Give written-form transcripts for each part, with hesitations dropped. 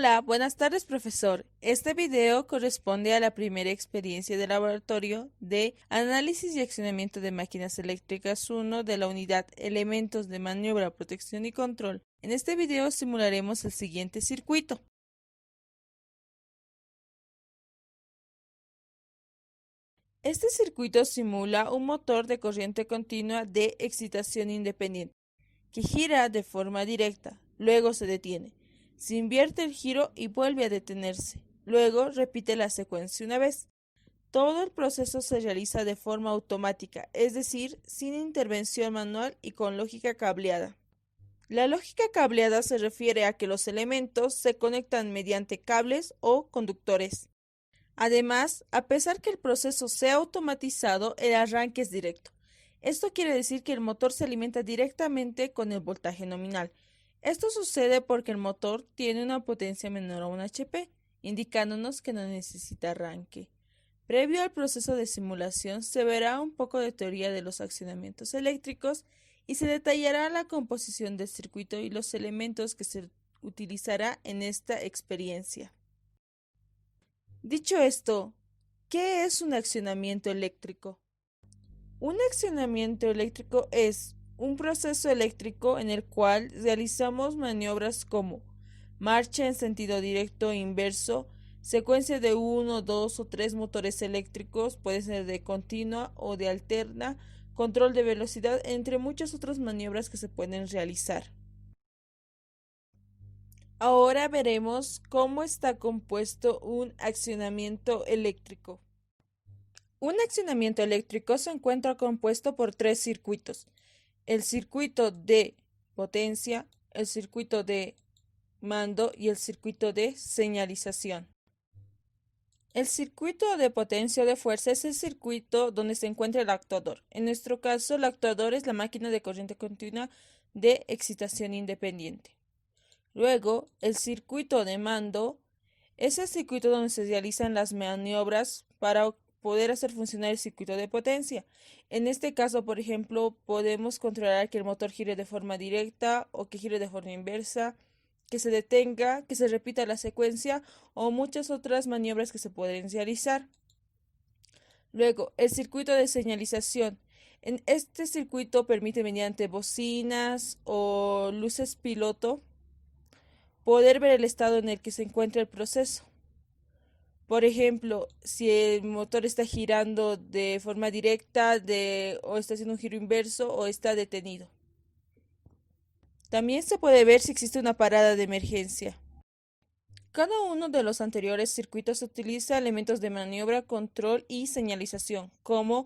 Hola, buenas tardes, profesor. Este video corresponde a la primera experiencia de laboratorio de Análisis y Accionamiento de Máquinas Eléctricas 1 de la unidad Elementos de Maniobra, Protección y Control. En este video simularemos el siguiente circuito. Este circuito simula un motor de corriente continua de excitación independiente, que gira de forma directa, luego se detiene. Se invierte el giro y vuelve a detenerse. Luego repite la secuencia una vez. Todo el proceso se realiza de forma automática, es decir, sin intervención manual y con lógica cableada. La lógica cableada se refiere a que los elementos se conectan mediante cables o conductores. Además, a pesar que el proceso sea automatizado, el arranque es directo. Esto quiere decir que el motor se alimenta directamente con el voltaje nominal. Esto sucede porque el motor tiene una potencia menor a 1 HP, indicándonos que no necesita arranque. Previo al proceso de simulación se verá un poco de teoría de los accionamientos eléctricos y se detallará la composición del circuito y los elementos que se utilizará en esta experiencia. Dicho esto, ¿qué es un accionamiento eléctrico? Un accionamiento eléctrico es un proceso eléctrico en el cual realizamos maniobras como marcha en sentido directo e inverso, secuencia de 1, 2 o 3 motores eléctricos, puede ser de continua o de alterna, control de velocidad, entre muchas otras maniobras que se pueden realizar. Ahora veremos cómo está compuesto un accionamiento eléctrico. Un accionamiento eléctrico se encuentra compuesto por 3 circuitos: el circuito de potencia, el circuito de mando y el circuito de señalización. El circuito de potencia o de fuerza es el circuito donde se encuentra el actuador. En nuestro caso, el actuador es la máquina de corriente continua de excitación independiente. Luego, el circuito de mando es el circuito donde se realizan las maniobras para poder hacer funcionar el circuito de potencia. En este caso, por ejemplo, podemos controlar que el motor gire de forma directa o que gire de forma inversa, que se detenga, que se repita la secuencia o muchas otras maniobras que se pueden realizar. Luego, el circuito de señalización. En este circuito permite, mediante bocinas o luces piloto, poder ver el estado en el que se encuentra el proceso. Por ejemplo, si el motor está girando de forma directa o está haciendo un giro inverso o está detenido. También se puede ver si existe una parada de emergencia. Cada uno de los anteriores circuitos utiliza elementos de maniobra, control y señalización, como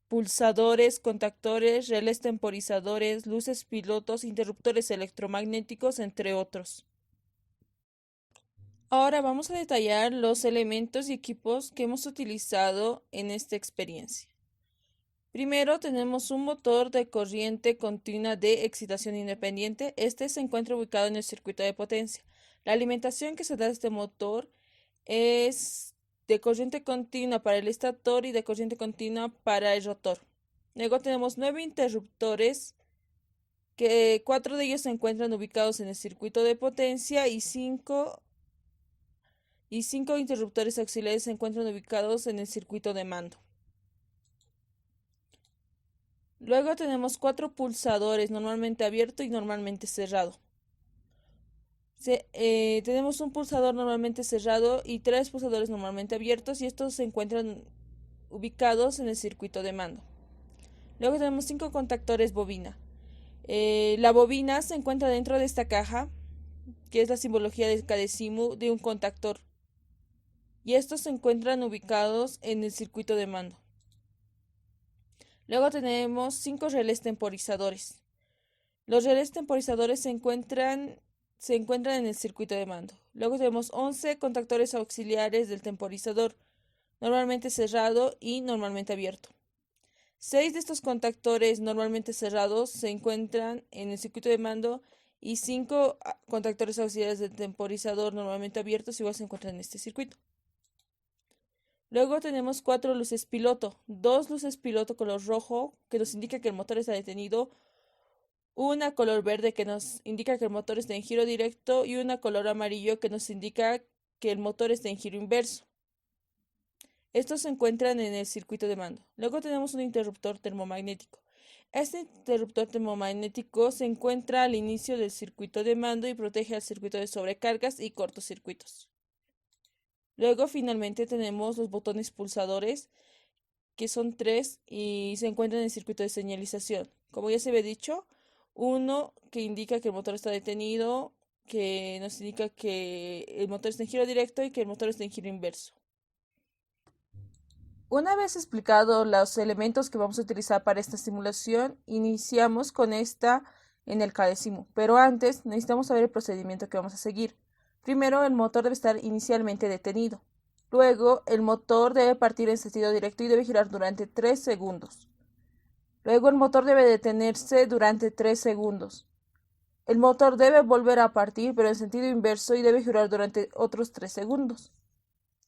pulsadores, contactores, relés temporizadores, luces pilotos, interruptores electromagnéticos, entre otros. Ahora vamos a detallar los elementos y equipos que hemos utilizado en esta experiencia. Primero tenemos un motor de corriente continua de excitación independiente. Este se encuentra ubicado en el circuito de potencia. La alimentación que se da a este motor es de corriente continua para el estator y de corriente continua para el rotor. Luego tenemos 9 interruptores, que 4 de ellos se encuentran ubicados en el circuito de potencia y 5 interruptores auxiliares se encuentran ubicados en el circuito de mando. Luego tenemos 4 pulsadores, normalmente abierto y normalmente cerrado. Tenemos un pulsador normalmente cerrado y 3 pulsadores normalmente abiertos, y estos se encuentran ubicados en el circuito de mando. Luego tenemos 5 contactores bobina. La bobina se encuentra dentro de esta caja, que es la simbología de cada decimu de un contactor, y estos se encuentran ubicados en el circuito de mando. Luego tenemos 5 relés temporizadores. Los relés temporizadores se encuentran en el circuito de mando. Luego tenemos 11 contactores auxiliares del temporizador, normalmente cerrado y normalmente abierto. 6 de estos contactores normalmente cerrados se encuentran en el circuito de mando, y 5 contactores auxiliares del temporizador normalmente abiertos igual se encuentran en este circuito. Luego tenemos 4 luces piloto, 2 luces piloto color rojo que nos indica que el motor está detenido, una color verde que nos indica que el motor está en giro directo y una color amarillo que nos indica que el motor está en giro inverso. Estos se encuentran en el circuito de mando. Luego tenemos un interruptor termomagnético. Este interruptor termomagnético se encuentra al inicio del circuito de mando y protege al circuito de sobrecargas y cortocircuitos. Luego finalmente tenemos los botones pulsadores, que son tres y se encuentran en el circuito de señalización. Como ya se había dicho, uno que indica que el motor está detenido, que nos indica que el motor está en giro directo y que el motor está en giro inverso. Una vez explicado los elementos que vamos a utilizar para esta simulación, iniciamos con esta en el cadecimu, pero antes necesitamos saber el procedimiento que vamos a seguir. Primero, el motor debe estar inicialmente detenido. Luego, el motor debe partir en sentido directo y debe girar durante 3 segundos. Luego, el motor debe detenerse durante 3 segundos. El motor debe volver a partir, pero en sentido inverso, y debe girar durante otros 3 segundos.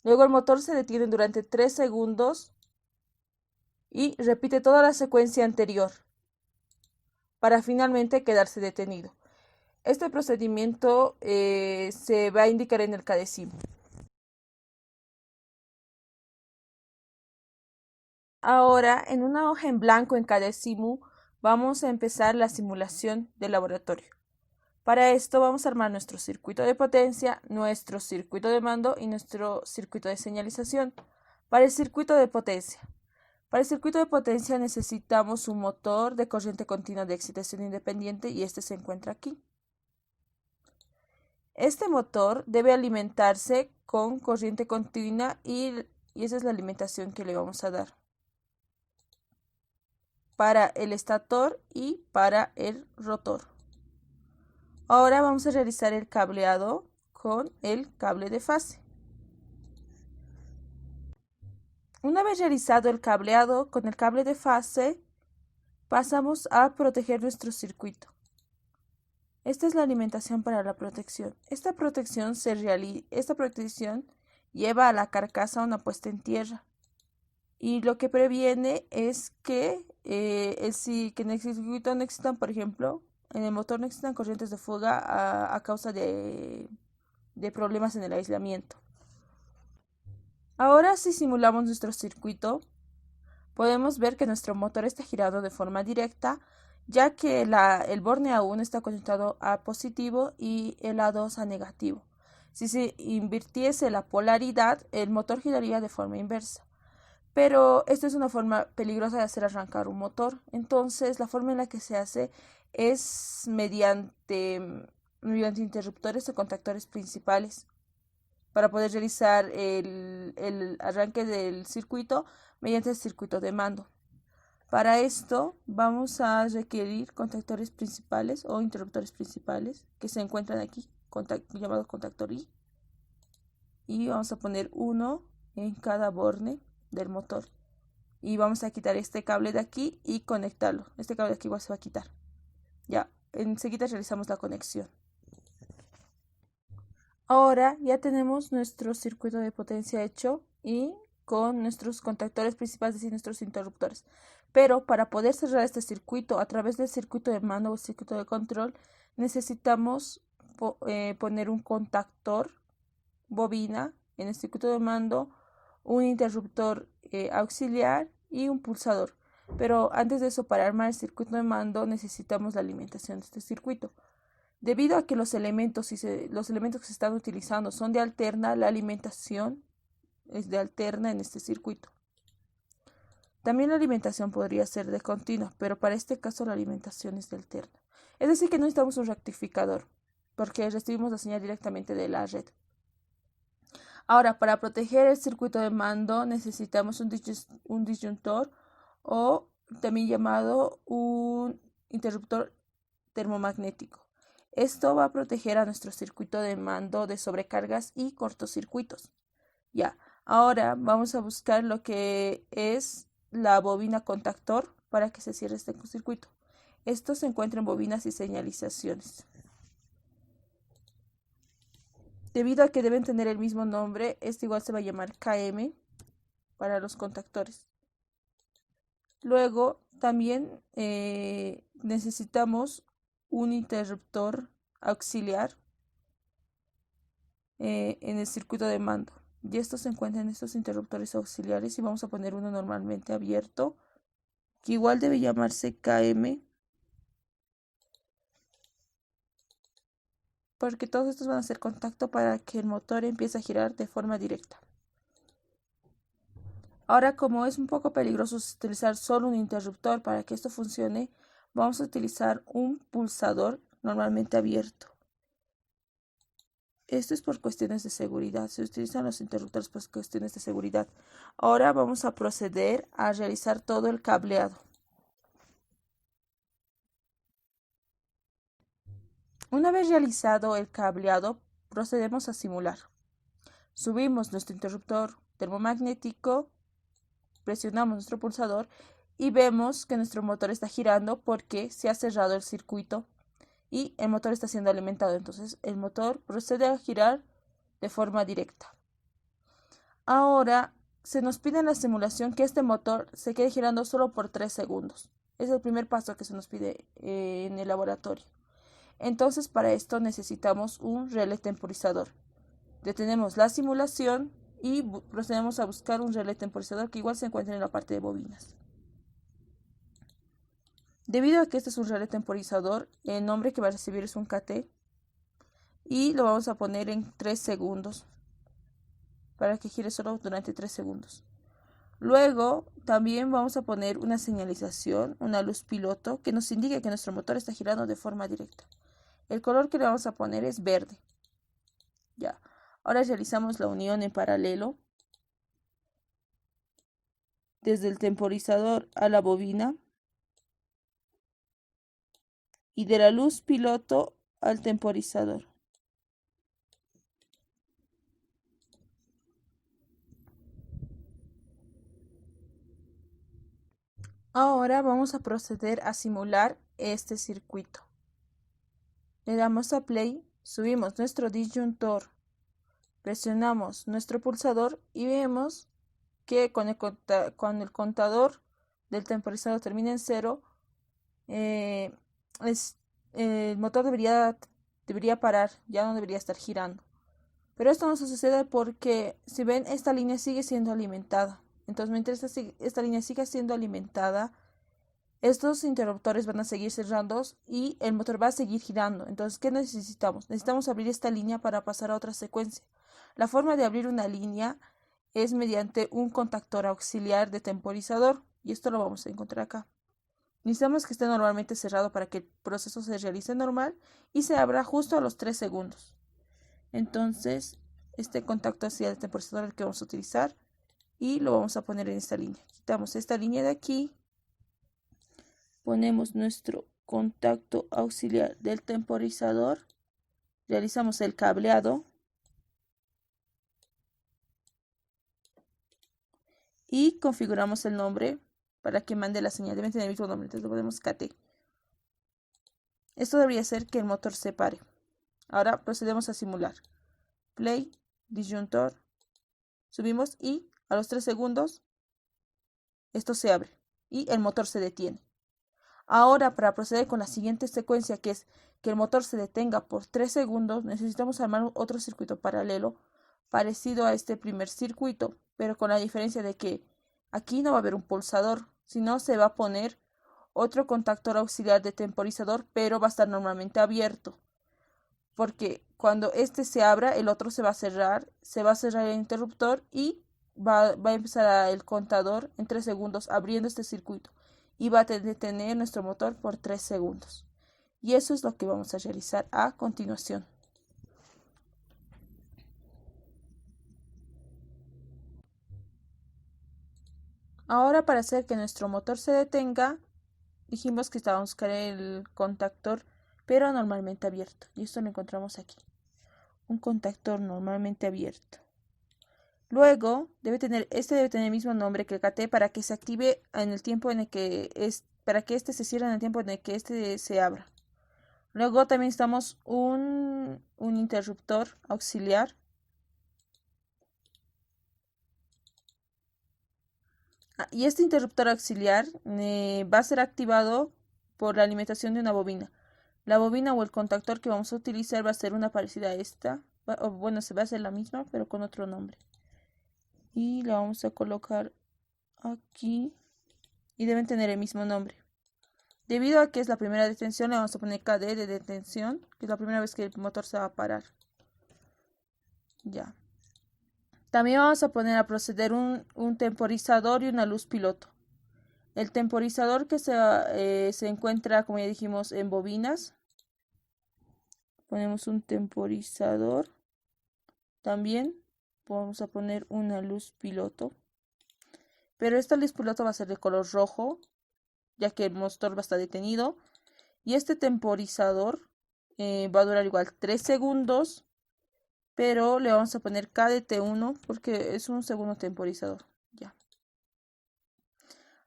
Luego, el motor se detiene durante 3 segundos y repite toda la secuencia anterior para finalmente quedarse detenido. Este procedimiento se va a indicar en el cadecimu. Ahora, en una hoja en blanco en cadecimu, vamos a empezar la simulación de laboratorio. Para esto vamos a armar nuestro circuito de potencia, nuestro circuito de mando y nuestro circuito de señalización. Para el circuito de potencia. Para el circuito de potencia necesitamos un motor de corriente continua de excitación independiente y este se encuentra aquí. Este motor debe alimentarse con corriente continua y esa es la alimentación que le vamos a dar para el estator y para el rotor. Ahora vamos a realizar el cableado con el cable de fase. Una vez realizado el cableado con el cable de fase, pasamos a proteger nuestro circuito. Esta es la alimentación para la protección. Esta protección lleva a la carcasa una puesta en tierra. Y lo que previene es que, que en el circuito no existan, por ejemplo, en el motor no existan corrientes de fuga a causa de problemas en el aislamiento. Ahora, si simulamos nuestro circuito, podemos ver que nuestro motor está girado de forma directa, ya que el borne A1 está conectado a positivo y el A2 a negativo. Si se invirtiese la polaridad, el motor giraría de forma inversa. Pero esta es una forma peligrosa de hacer arrancar un motor. Entonces, la forma en la que se hace es mediante interruptores o contactores principales para poder realizar el arranque del circuito mediante el circuito de mando. Para esto vamos a requerir contactores principales o interruptores principales que se encuentran aquí, llamado contactor I. Y vamos a poner uno en cada borne del motor. Y vamos a quitar este cable de aquí y conectarlo. Este cable de aquí igual se va a quitar. Ya, enseguida realizamos la conexión. Ahora ya tenemos nuestro circuito de potencia hecho y con nuestros contactores principales y nuestros interruptores. Pero para poder cerrar este circuito a través del circuito de mando o circuito de control, necesitamos poner un contactor, bobina, en el circuito de mando, un interruptor auxiliar y un pulsador. Pero antes de eso, para armar el circuito de mando, necesitamos la alimentación de este circuito. Debido a que los elementos que se están utilizando son de alterna, la alimentación es de alterna en este circuito. También la alimentación podría ser de continua, pero para este caso la alimentación es de alterna. Es decir, que no necesitamos un rectificador, porque recibimos la señal directamente de la red. Ahora, para proteger el circuito de mando necesitamos un disyuntor o también llamado un interruptor termomagnético. Esto va a proteger a nuestro circuito de mando de sobrecargas y cortocircuitos. Ya, ahora vamos a buscar lo que es la bobina contactor para que se cierre este circuito. Esto se encuentra en bobinas y señalizaciones. Debido a que deben tener el mismo nombre, este igual se va a llamar KM para los contactores. Luego también necesitamos un interruptor auxiliar en el circuito de mando. Y estos se encuentran en estos interruptores auxiliares y vamos a poner uno normalmente abierto, que igual debe llamarse KM, porque todos estos van a hacer contacto para que el motor empiece a girar de forma directa. Ahora, como es un poco peligroso utilizar solo un interruptor para que esto funcione, vamos a utilizar un pulsador normalmente abierto. Esto es por cuestiones de seguridad. Se utilizan los interruptores por cuestiones de seguridad. Ahora vamos a proceder a realizar todo el cableado. Una vez realizado el cableado, procedemos a simular. Subimos nuestro interruptor termomagnético, presionamos nuestro pulsador y vemos que nuestro motor está girando porque se ha cerrado el circuito y el motor está siendo alimentado. Entonces el motor procede a girar de forma directa. Ahora se nos pide en la simulación que este motor se quede girando solo por 3 segundos. Es el primer paso que se nos pide en el laboratorio. Entonces para esto necesitamos un relé temporizador. Detenemos la simulación y procedemos a buscar un relé temporizador que igual se encuentra en la parte de bobinas. Debido a que este es un relé temporizador, el nombre que va a recibir es un KT y lo vamos a poner en 3 segundos para que gire solo durante 3 segundos. Luego también vamos a poner una señalización, una luz piloto que nos indique que nuestro motor está girando de forma directa. El color que le vamos a poner es verde. Ya. Ahora realizamos la unión en paralelo desde el temporizador a la bobina y de la luz piloto al temporizador. Ahora vamos a proceder a simular este circuito. Le damos a play, subimos nuestro disyuntor, presionamos nuestro pulsador y vemos que cuando el contador del temporizador termina en 0, el motor debería parar, ya no debería estar girando. Pero esto no sucede porque, si ven, esta línea sigue siendo alimentada. Entonces, mientras esta línea siga siendo alimentada, estos interruptores van a seguir cerrando y el motor va a seguir girando. Entonces, ¿qué necesitamos? Necesitamos abrir esta línea para pasar a otra secuencia. La forma de abrir una línea es mediante un contactor auxiliar de temporizador y esto lo vamos a encontrar acá. Necesitamos que esté normalmente cerrado para que el proceso se realice normal y se abra justo a los 3 segundos. Entonces, este contacto auxiliar de temporizador es el que vamos a utilizar y lo vamos a poner en esta línea. Quitamos esta línea de aquí, ponemos nuestro contacto auxiliar del temporizador, realizamos el cableado y configuramos el nombre para que mande la señal. Deben tener el mismo nombre, entonces lo ponemos KT. Esto debería hacer que el motor se pare. Ahora procedemos a simular. Play, disyuntor, subimos y a los 3 segundos esto se abre y el motor se detiene. Ahora, para proceder con la siguiente secuencia, que es que el motor se detenga por 3 segundos, necesitamos armar otro circuito paralelo parecido a este primer circuito, pero con la diferencia de que aquí no va a haber un pulsador, sino se va a poner otro contactor auxiliar de temporizador, pero va a estar normalmente abierto, porque cuando este se abra, el otro se va a cerrar el interruptor y va a empezar el contador en 3 segundos abriendo este circuito y va a detener nuestro motor por 3 segundos. Y eso es lo que vamos a realizar a continuación. Ahora, para hacer que nuestro motor se detenga, dijimos que estábamos a buscar el contactor, pero normalmente abierto. Y esto lo encontramos aquí. Un contactor normalmente abierto. Luego, debe tener el mismo nombre que el KT para que se active en el tiempo en el que para que este se cierre en el tiempo en el que este se abra. Luego también necesitamos un interruptor auxiliar. Y este interruptor auxiliar va a ser activado por la alimentación de una bobina. La bobina o el contactor que vamos a utilizar va a ser una parecida a esta. O bueno, se va a hacer la misma, pero con otro nombre. Y la vamos a colocar aquí. Y deben tener el mismo nombre. Debido a que es la primera detención, le vamos a poner KD de detención, que es la primera vez que el motor se va a parar. Ya. También vamos a poner a proceder un temporizador y una luz piloto. El temporizador que se encuentra, como ya dijimos, en bobinas. Ponemos un temporizador. También vamos a poner una luz piloto. Pero esta luz piloto va a ser de color rojo, ya que el motor va a estar detenido. Y este temporizador va a durar igual 3 segundos, pero le vamos a poner KDT1 porque es un segundo temporizador. Ya.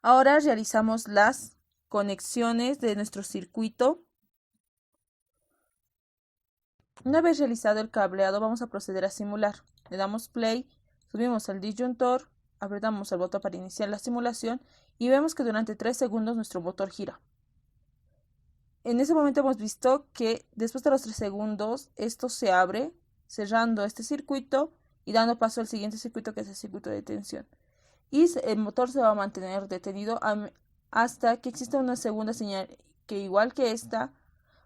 Ahora realizamos las conexiones de nuestro circuito. Una vez realizado el cableado, vamos a proceder a simular. Le damos play, subimos al disyuntor, apretamos el botón para iniciar la simulación y vemos que durante 3 segundos nuestro motor gira. En ese momento hemos visto que después de los 3 segundos esto se abre, cerrando este circuito y dando paso al siguiente circuito, que es el circuito de tensión. Y el motor se va a mantener detenido hasta que exista una segunda señal que, igual que esta,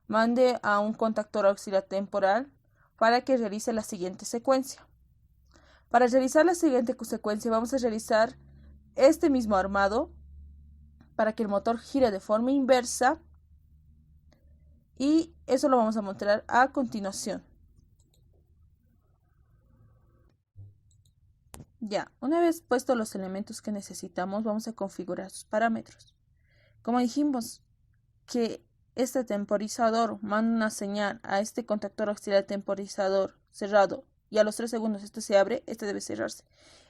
mande a un contactor auxiliar temporal para que realice la siguiente secuencia. Para realizar la siguiente secuencia vamos a realizar este mismo armado para que el motor gire de forma inversa, y eso lo vamos a mostrar a continuación. Ya, una vez puestos los elementos que necesitamos, vamos a configurar sus parámetros. Como dijimos que este temporizador manda una señal a este contactor auxiliar temporizador cerrado y a los 3 segundos este se abre, este debe cerrarse.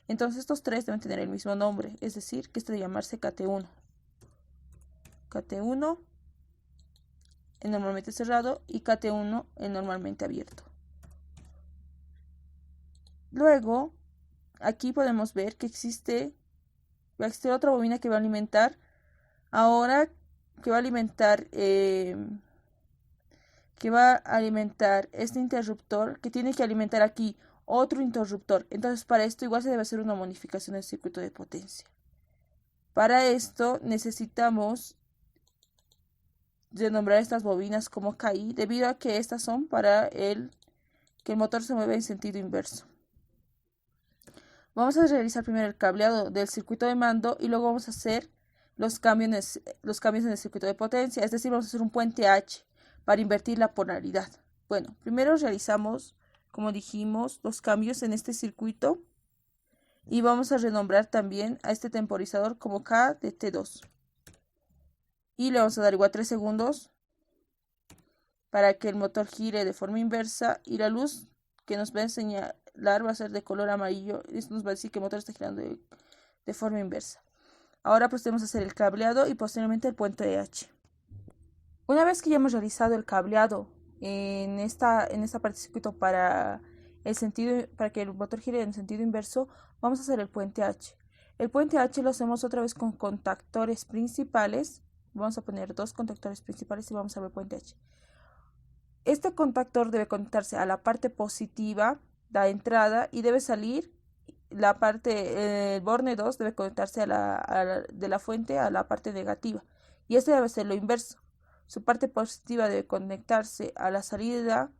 Entonces estos tres deben tener el mismo nombre, es decir, que este debe llamarse KT1. KT1 en normalmente cerrado y KT1 en normalmente abierto. Luego, aquí podemos ver que va a existir otra bobina que va a alimentar, ahora que va a alimentar este interruptor, que tiene que alimentar aquí otro interruptor. Entonces para esto igual se debe hacer una modificación del circuito de potencia. Para esto necesitamos renombrar estas bobinas como KI, debido a que estas son para que el motor se mueva en sentido inverso. Vamos a realizar primero el cableado del circuito de mando y luego vamos a hacer los cambios en el circuito de potencia, es decir, vamos a hacer un puente H para invertir la polaridad. Bueno, primero realizamos, como dijimos, los cambios en este circuito y vamos a renombrar también a este temporizador como K de T2. Y le vamos a dar igual 3 segundos para que el motor gire de forma inversa y la luz que nos va a señalar va a ser de color amarillo. Esto nos va a decir que el motor está girando de forma inversa. Ahora procedemos a hacer el cableado y posteriormente el puente H. Una vez que ya hemos realizado el cableado en esta parte del circuito para que el motor gire en sentido inverso, vamos a hacer el puente H. El puente H lo hacemos otra vez con contactores principales. Vamos a poner 2 contactores principales y vamos a ver el puente H. Este contactor debe conectarse a la parte positiva, la entrada, y debe salir la parte, el borne 2 debe conectarse de la fuente a la parte negativa. Y este debe ser lo inverso. Su parte positiva debe conectarse a la salida,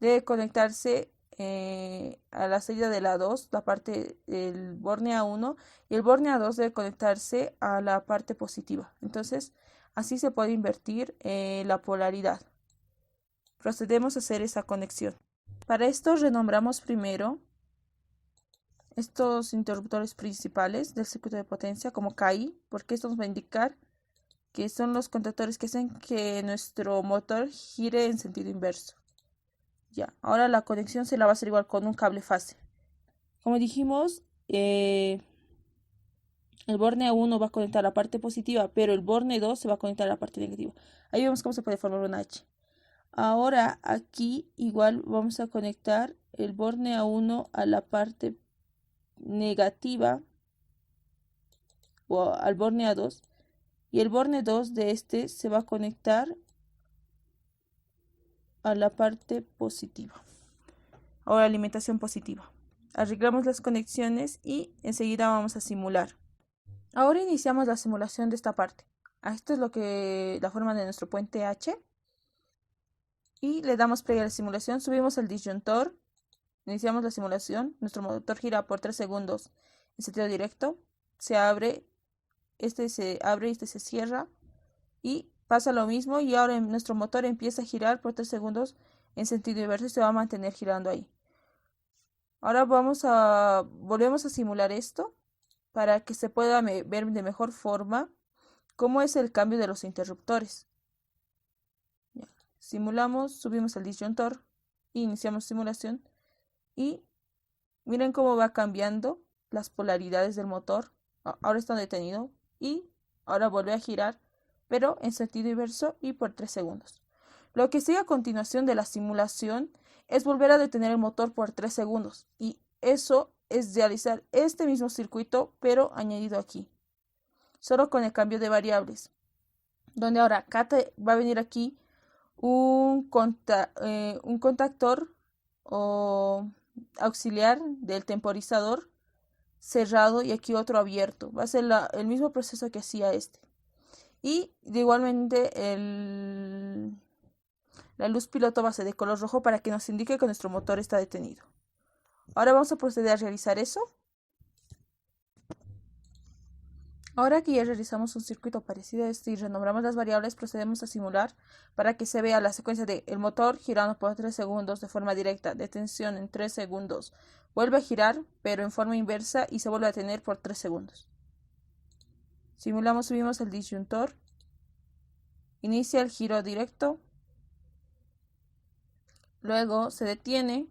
debe conectarse a la salida de la 2, la parte del borne A1, y el borne A2 debe conectarse a la parte positiva. Entonces, así se puede invertir la polaridad. Procedemos a hacer esa conexión. Para esto renombramos primero estos interruptores principales del circuito de potencia como KI, porque esto nos va a indicar que son los contactores que hacen que nuestro motor gire en sentido inverso. Ya, ahora la conexión se la va a hacer igual con un cable fase. Como dijimos, el borne A1 va a conectar a la parte positiva, pero el borne 2 se va a conectar a la parte negativa. Ahí vemos cómo se puede formar una H. Ahora aquí igual vamos a conectar el borne A1 a la parte negativa o al borne A2, y el borne 2 de este se va a conectar a la parte positiva. Ahora alimentación positiva. Arreglamos las conexiones y enseguida vamos a simular. Ahora iniciamos la simulación de esta parte. Esto es la forma de nuestro puente H. Y le damos play a la simulación, subimos el disyuntor, iniciamos la simulación, nuestro motor gira por 3 segundos en sentido directo, se abre y este se cierra y pasa lo mismo y ahora nuestro motor empieza a girar por 3 segundos en sentido inverso y se va a mantener girando ahí. Ahora volvemos a simular esto para que se pueda ver de mejor forma cómo es el cambio de los interruptores. Simulamos, subimos el disyuntor, iniciamos simulación y miren cómo va cambiando las polaridades del motor. Ahora está detenido y ahora vuelve a girar, pero en sentido inverso y por 3 segundos. Lo que sigue a continuación de la simulación es volver a detener el motor por 3 segundos y eso es realizar este mismo circuito pero añadido aquí, solo con el cambio de variables, donde ahora va a venir aquí un contactor o auxiliar del temporizador cerrado y aquí otro abierto. Va a ser el mismo proceso que hacía este. Y igualmente la luz piloto va a ser de color rojo para que nos indique que nuestro motor está detenido. Ahora vamos a proceder a realizar eso. Ahora que ya realizamos un circuito parecido a este y renombramos las variables, procedemos a simular para que se vea la secuencia de el motor girando por 3 segundos de forma directa, detención en 3 segundos, vuelve a girar pero en forma inversa y se vuelve a detener por 3 segundos. Simulamos, subimos el disyuntor, inicia el giro directo, luego se detiene,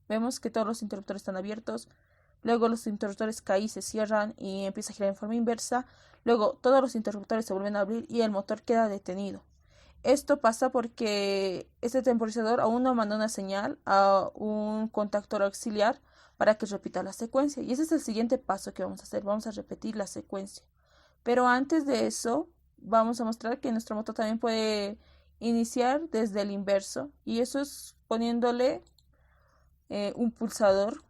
vemos que todos los interruptores están abiertos. Luego los interruptores KI se cierran y empieza a girar en forma inversa. Luego todos los interruptores se vuelven a abrir y el motor queda detenido. Esto pasa porque este temporizador aún no mandó una señal a un contactor auxiliar para que repita la secuencia. Y ese es el siguiente paso que vamos a hacer. Vamos a repetir la secuencia. Pero antes de eso, vamos a mostrar que nuestro motor también puede iniciar desde el inverso. Y eso es poniéndole un pulsador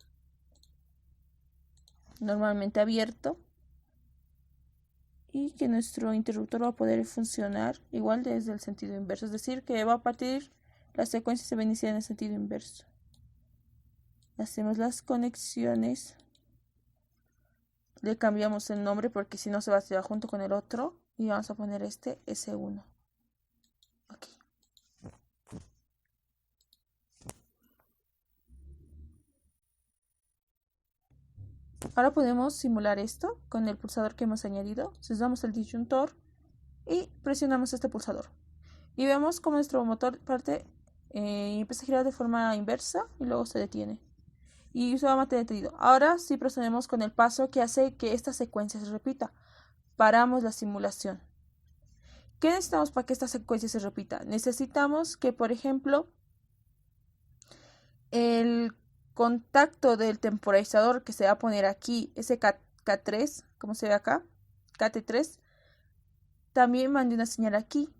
normalmente abierto y que nuestro interruptor va a poder funcionar igual desde el sentido inverso, es decir, que va a partir la secuencia se va a iniciar en el sentido inverso. Hacemos las conexiones, le cambiamos el nombre porque si no se va a hacer junto con el otro y vamos a poner este S1. Aquí. Ahora podemos simular esto con el pulsador que hemos añadido. Cerramos el disyuntor y presionamos este pulsador. Y vemos cómo nuestro motor parte y empieza a girar de forma inversa y luego se detiene. Y se va a mantener detenido. Ahora sí procedemos con el paso que hace que esta secuencia se repita. Paramos la simulación. ¿Qué necesitamos para que esta secuencia se repita? Necesitamos que, por ejemplo, el contacto del temporizador que se va a poner aquí, ese K3, como se ve acá, KT3, también mande una señal aquí,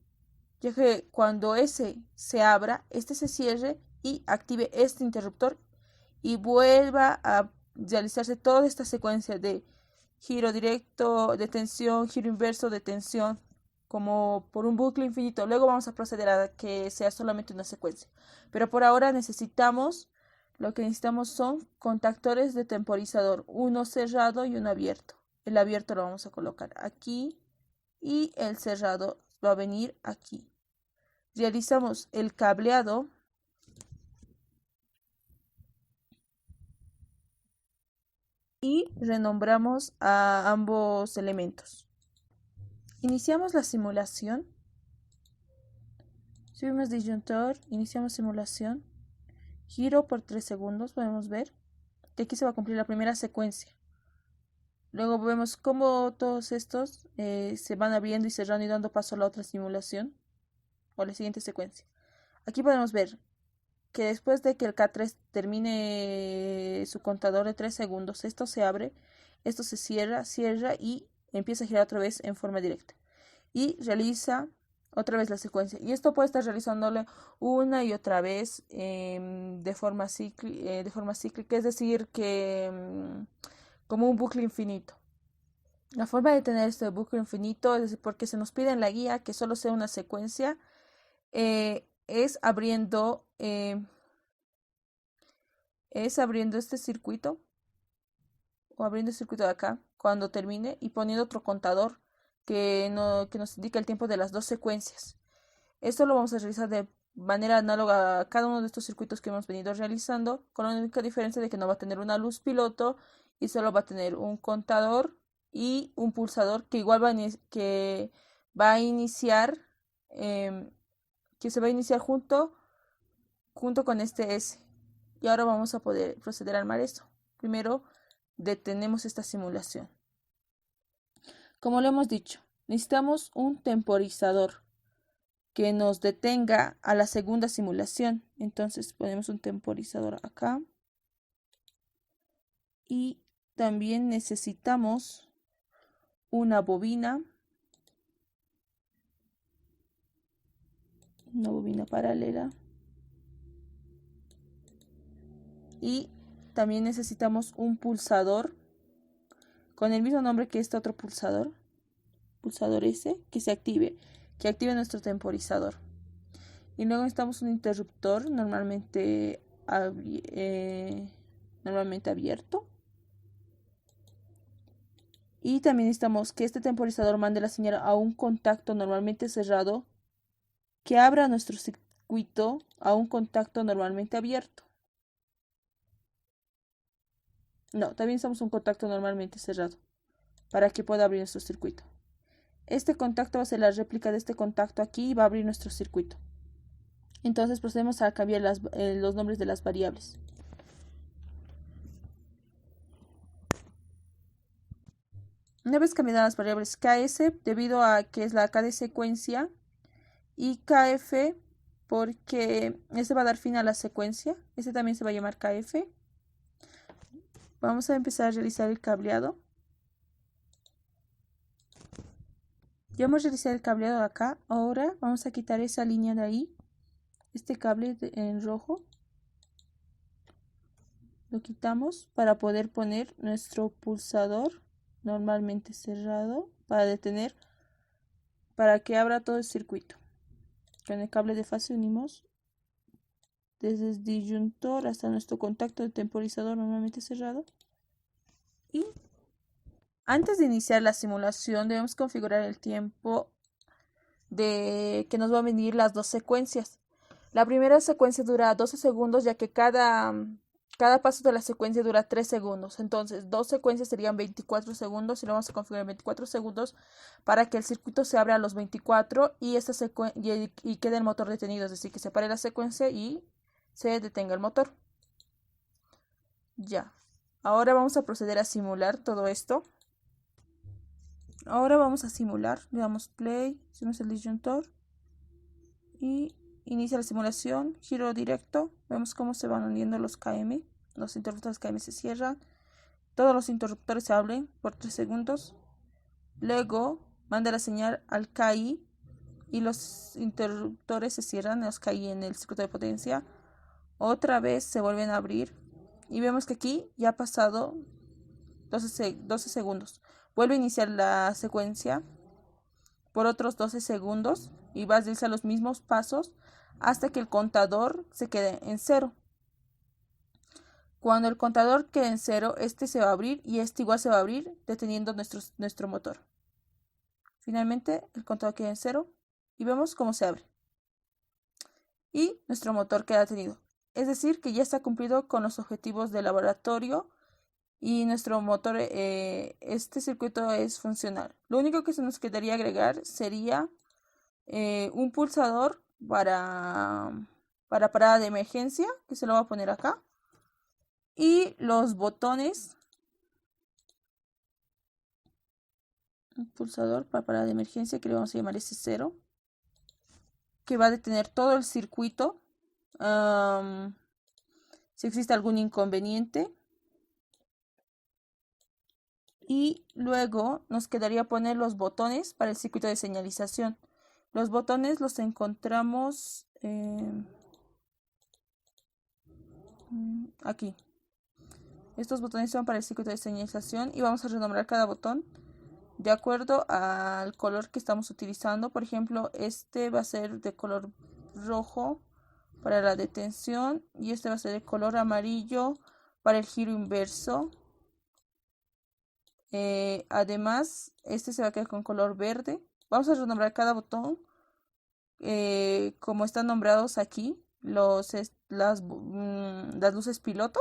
ya que cuando ese se abra, este se cierre y active este interruptor y vuelva a realizarse toda esta secuencia de giro directo, detención, giro inverso, detención, como por un bucle infinito. Luego vamos a proceder a que sea solamente una secuencia. Pero por ahora lo que necesitamos son contactores de temporizador, uno cerrado y uno abierto. El abierto lo vamos a colocar aquí y el cerrado va a venir aquí. Realizamos el cableado y renombramos a ambos elementos. Iniciamos la simulación. Subimos disyuntor, iniciamos simulación. Giro por 3 segundos, podemos ver que aquí se va a cumplir la primera secuencia. Luego vemos cómo todos estos se van abriendo y cerrando y dando paso a la otra simulación o a la siguiente secuencia. Aquí podemos ver que después de que el K3 termine su contador de 3 segundos, esto se abre, esto se cierra y empieza a girar otra vez en forma directa. Y realiza otra vez la secuencia. Y esto puede estar realizándole una y otra vez de forma cíclica, es decir, que como un bucle infinito. La forma de tener este bucle infinito, es decir, porque se nos pide en la guía que solo sea una secuencia, es abriendo este circuito o abriendo el circuito de acá cuando termine y poniendo otro contador que nos indica el tiempo de las dos secuencias. Esto lo vamos a realizar de manera análoga a cada uno de estos circuitos que hemos venido realizando, con la única diferencia de que no va a tener una luz piloto y solo va a tener un contador y un pulsador que igual que va a iniciar, que se va a iniciar junto con este S. Y ahora vamos a poder proceder a armar esto. Primero detenemos esta simulación. Como lo hemos dicho, necesitamos un temporizador que nos detenga a la segunda simulación. Entonces ponemos un temporizador acá. Y también necesitamos una bobina paralela. Y también necesitamos un pulsador con el mismo nombre que este otro pulsador S, que active nuestro temporizador. Y luego necesitamos un interruptor normalmente abierto. Y también necesitamos que este temporizador mande la señal a un contacto normalmente cerrado que abra nuestro circuito a un contacto normalmente abierto. No, también necesitamos un contacto normalmente cerrado para que pueda abrir nuestro circuito. Este contacto va a ser la réplica de este contacto aquí y va a abrir nuestro circuito. Entonces procedemos a cambiar los nombres de las variables. Una vez cambiadas las variables KS, debido a que es la K de secuencia, y KF, porque este va a dar fin a la secuencia, este también se va a llamar KF. Vamos a empezar a realizar el cableado. Ya hemos realizado el cableado de acá. Ahora vamos a quitar esa línea de ahí, este cable en rojo. Lo quitamos para poder poner nuestro pulsador normalmente cerrado para que abra todo el circuito. Con el cable de fase unimos desde el disyuntor hasta nuestro contacto de temporizador normalmente cerrado. Y antes de iniciar la simulación debemos configurar el tiempo de que nos va a venir las dos secuencias. La primera secuencia dura 12 segundos, ya que cada paso de la secuencia dura 3 segundos. Entonces, dos secuencias serían 24 segundos y lo vamos a configurar 24 segundos para que el circuito se abra a los 24 y quede el motor detenido, es decir, que se pare la secuencia y se detenga el motor. Ya. Ahora vamos a proceder a simular todo esto. Ahora vamos a simular. Le damos play, hacemos el disyuntor y inicia la simulación, giro directo. Vemos cómo se van uniendo los KM. Los interruptores KM se cierran. Todos los interruptores se abren por 3 segundos. Luego manda la señal al KI y los interruptores se cierran, los KI en el circuito de potencia. Otra vez se vuelven a abrir. Y vemos que aquí ya ha pasado 12 segundos. Vuelve a iniciar la secuencia por otros 12 segundos y va a realizar los mismos pasos hasta que el contador se quede en 0. Cuando el contador quede en 0, este se va a abrir y este igual se va a abrir, deteniendo nuestro motor. Finalmente, el contador queda en 0 y vemos cómo se abre. Y nuestro motor queda detenido. Es decir, que ya está cumplido con los objetivos del laboratorio y nuestro motor, este circuito es funcional. Lo único que se nos quedaría agregar sería un pulsador para parada de emergencia, que se lo voy a poner acá, y los botones, un pulsador para parada de emergencia que le vamos a llamar S0, que va a detener todo el circuito si existe algún inconveniente. Y luego nos quedaría poner los botones para el circuito de señalización, Los botones los encontramos aquí. Estos botones son para el circuito de señalización y vamos a renombrar cada botón de acuerdo al color que estamos utilizando. Por ejemplo, este va a ser de color rojo para la detención y este va a ser de color amarillo para el giro inverso. Además, este se va a quedar con color verde. Vamos a renombrar cada botón como están nombrados aquí, las luces piloto,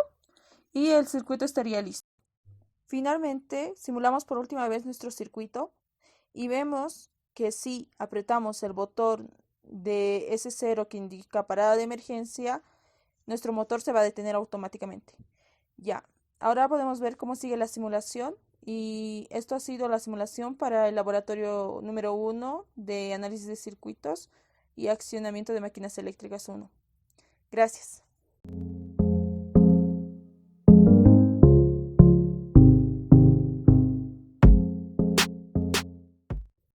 y el circuito estaría listo. Finalmente, simulamos por última vez nuestro circuito y vemos que si apretamos el botón de S0 que indica parada de emergencia, nuestro motor se va a detener automáticamente. Ya, ahora podemos ver cómo sigue la simulación y esto ha sido la simulación para el laboratorio número 1 de análisis de circuitos y accionamiento de máquinas eléctricas 1. Gracias.